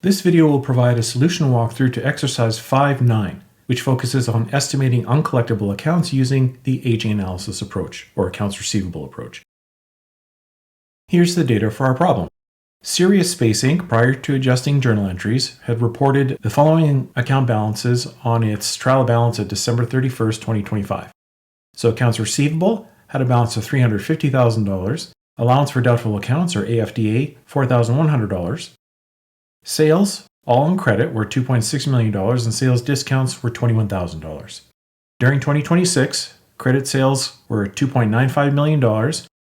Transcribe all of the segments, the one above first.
This video will provide a solution walkthrough to exercise 5.9, which focuses on estimating uncollectible accounts using the aging analysis approach, or accounts receivable approach. Here's the data for our problem. Serious Space Inc., prior to adjusting journal entries, had reported the following account balances on its trial balance at December 31st, 2025. So accounts receivable had a balance of $350,000, allowance for doubtful accounts, or AFDA, $4,100. Sales, all on credit, were $2.6 million, and sales discounts were $21,000. During 2026, credit sales were $2.95 million,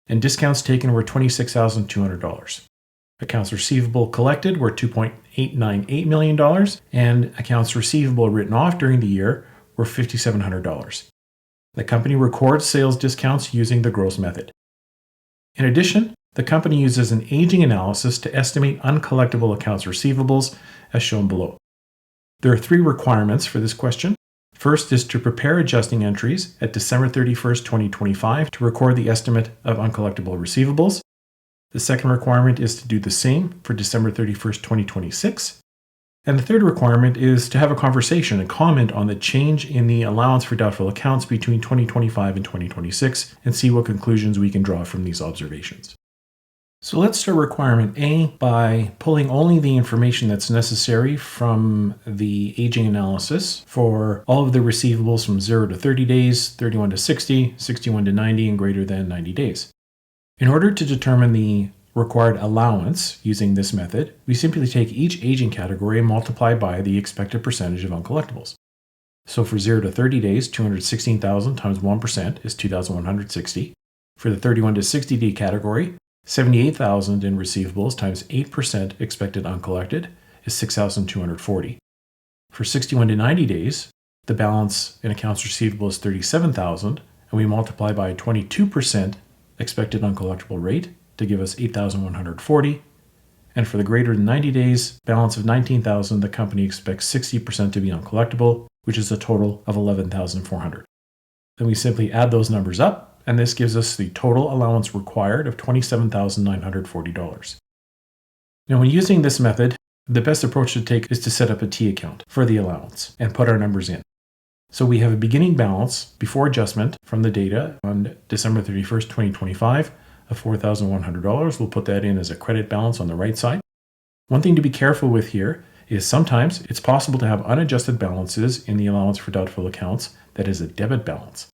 and discounts taken were $26,200. Accounts receivable collected were $2.898 million, and accounts receivable written off during the year were $5,700. The company records sales discounts using the gross method. In addition, the company uses an aging analysis to estimate uncollectible accounts receivables, as shown below. There are three requirements for this question. First is to prepare adjusting entries at December 31st, 2025 to record the estimate of uncollectible receivables. The second requirement is to do the same for December 31st, 2026. And the third requirement is to have a conversation and comment on the change in the allowance for doubtful accounts between 2025 and 2026 and see what conclusions we can draw from these observations. So let's start requirement A by pulling only the information that's necessary from the aging analysis for all of the receivables from 0 to 30 days, 31 to 60, 61 to 90, and greater than 90 days. In order to determine the required allowance using this method, we simply take each aging category and multiply by the expected percentage of uncollectibles. So for 0 to 30 days, 216,000 times 1% is 2,160. For the 31 to 60 day category, 78,000 in receivables times 8% expected uncollected is 6,240. For 61 to 90 days, the balance in accounts receivable is 37,000, and we multiply by 22% expected uncollectible rate to give us 8,140. And for the greater than 90 days, balance of 19,000, the company expects 60% to be uncollectible, which is a total of 11,400. Then we simply add those numbers up, and this gives us the total allowance required of $27,940. Now, when using this method, the best approach to take is to set up a T account for the allowance and put our numbers in. So we have a beginning balance before adjustment from the data on December 31st, 2025 of $4,100. We'll put that in as a credit balance on the right side. One thing to be careful with here is sometimes it's possible to have unadjusted balances in the allowance for doubtful accounts that is a debit balance.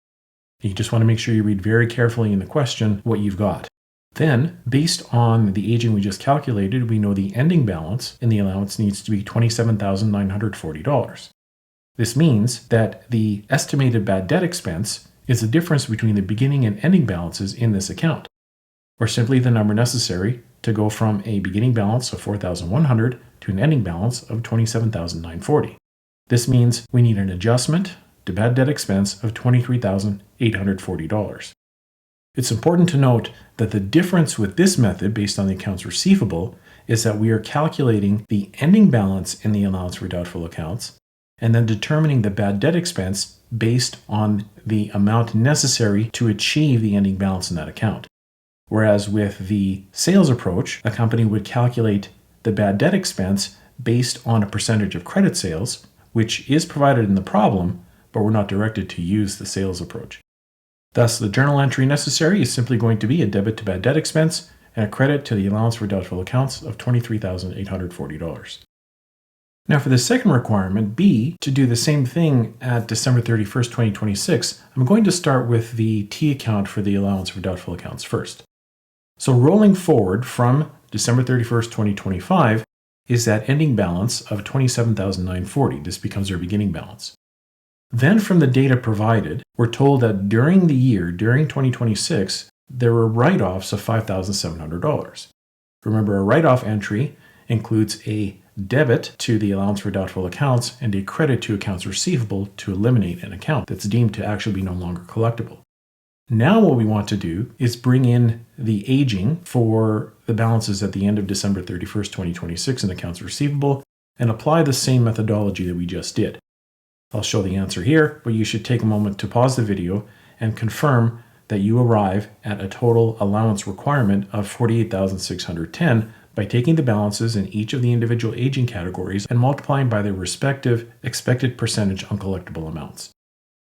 You just want to make sure you read very carefully in the question what you've got. Then, based on the aging we just calculated, we know the ending balance in the allowance needs to be $27,940. This means that the estimated bad debt expense is the difference between the beginning and ending balances in this account, or simply the number necessary to go from a beginning balance of $4,100 to an ending balance of $27,940. This means we need an adjustment to bad debt expense of $23,840. It's important to note that the difference with this method based on the accounts receivable is that we are calculating the ending balance in the allowance for doubtful accounts and then determining the bad debt expense based on the amount necessary to achieve the ending balance in that account. Whereas with the sales approach, a company would calculate the bad debt expense based on a percentage of credit sales, which is provided in the problem, but we're not directed to use the sales approach. Thus, the journal entry necessary is simply going to be a debit to bad debt expense and a credit to the allowance for doubtful accounts of $23,840. Now for the second requirement, B, to do the same thing at December 31st, 2026, I'm going to start with the T account for the allowance for doubtful accounts first. So rolling forward from December 31st, 2025 is that ending balance of $27,940. This becomes our beginning balance. Then from the data provided, we're told that during the year, during 2026, there were write-offs of $5,700. Remember, a write-off entry includes a debit to the allowance for doubtful accounts and a credit to accounts receivable to eliminate an account that's deemed to actually be no longer collectible. Now what we want to do is bring in the aging for the balances at the end of December 31st, 2026 in accounts receivable and apply the same methodology that we just did. I'll show the answer here, but you should take a moment to pause the video and confirm that you arrive at a total allowance requirement of $48,610 by taking the balances in each of the individual aging categories and multiplying by their respective expected percentage uncollectible amounts.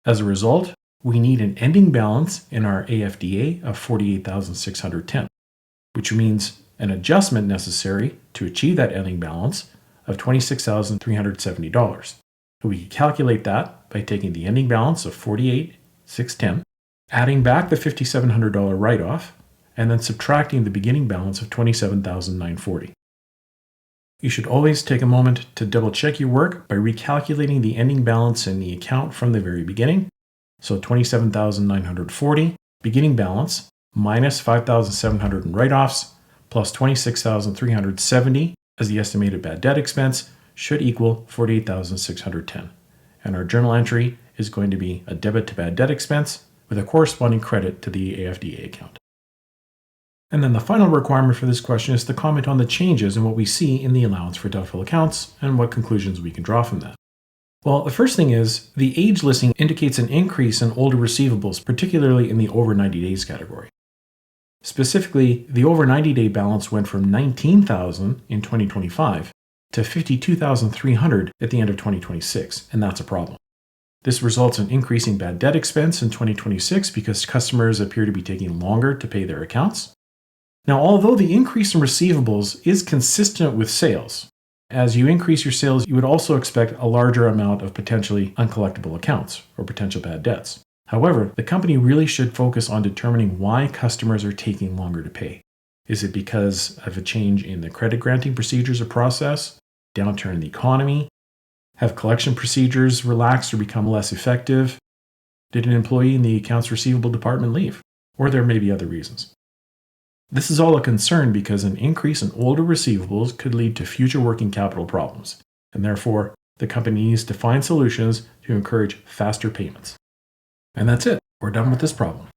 As a result, we need an ending balance in our AFDA of $48,610, which means an adjustment necessary to achieve that ending balance of $26,370. We can calculate that by taking the ending balance of $48,610, adding back the $5,700 write-off, and then subtracting the beginning balance of $27,940. You should always take a moment to double check your work by recalculating the ending balance in the account from the very beginning. So $27,940 beginning balance minus $5,700 in write-offs plus $26,370 as the estimated bad debt expense should equal $48,610. And our journal entry is going to be a debit to bad debt expense with a corresponding credit to the AFDA account. And then the final requirement for this question is to comment on the changes in what we see in the allowance for doubtful accounts and what conclusions we can draw from that. Well, the first thing is the age listing indicates an increase in older receivables, particularly in the over 90 days category. Specifically, the over 90-day balance went from $19,000 in 2025 to $52,300 at the end of 2026, and that's a problem. This results in increasing bad debt expense in 2026 because customers appear to be taking longer to pay their accounts. Now, although the increase in receivables is consistent with sales, as you increase your sales, you would also expect a larger amount of potentially uncollectible accounts or potential bad debts. However, the company really should focus on determining why customers are taking longer to pay. Is it because of a change in the credit granting procedures or process, downturn in the economy? Have collection procedures relaxed or become less effective? Did an employee in the accounts receivable department leave? Or there may be other reasons. This is all a concern because an increase in older receivables could lead to future working capital problems, and therefore, the company needs to find solutions to encourage faster payments. And that's it. We're done with this problem.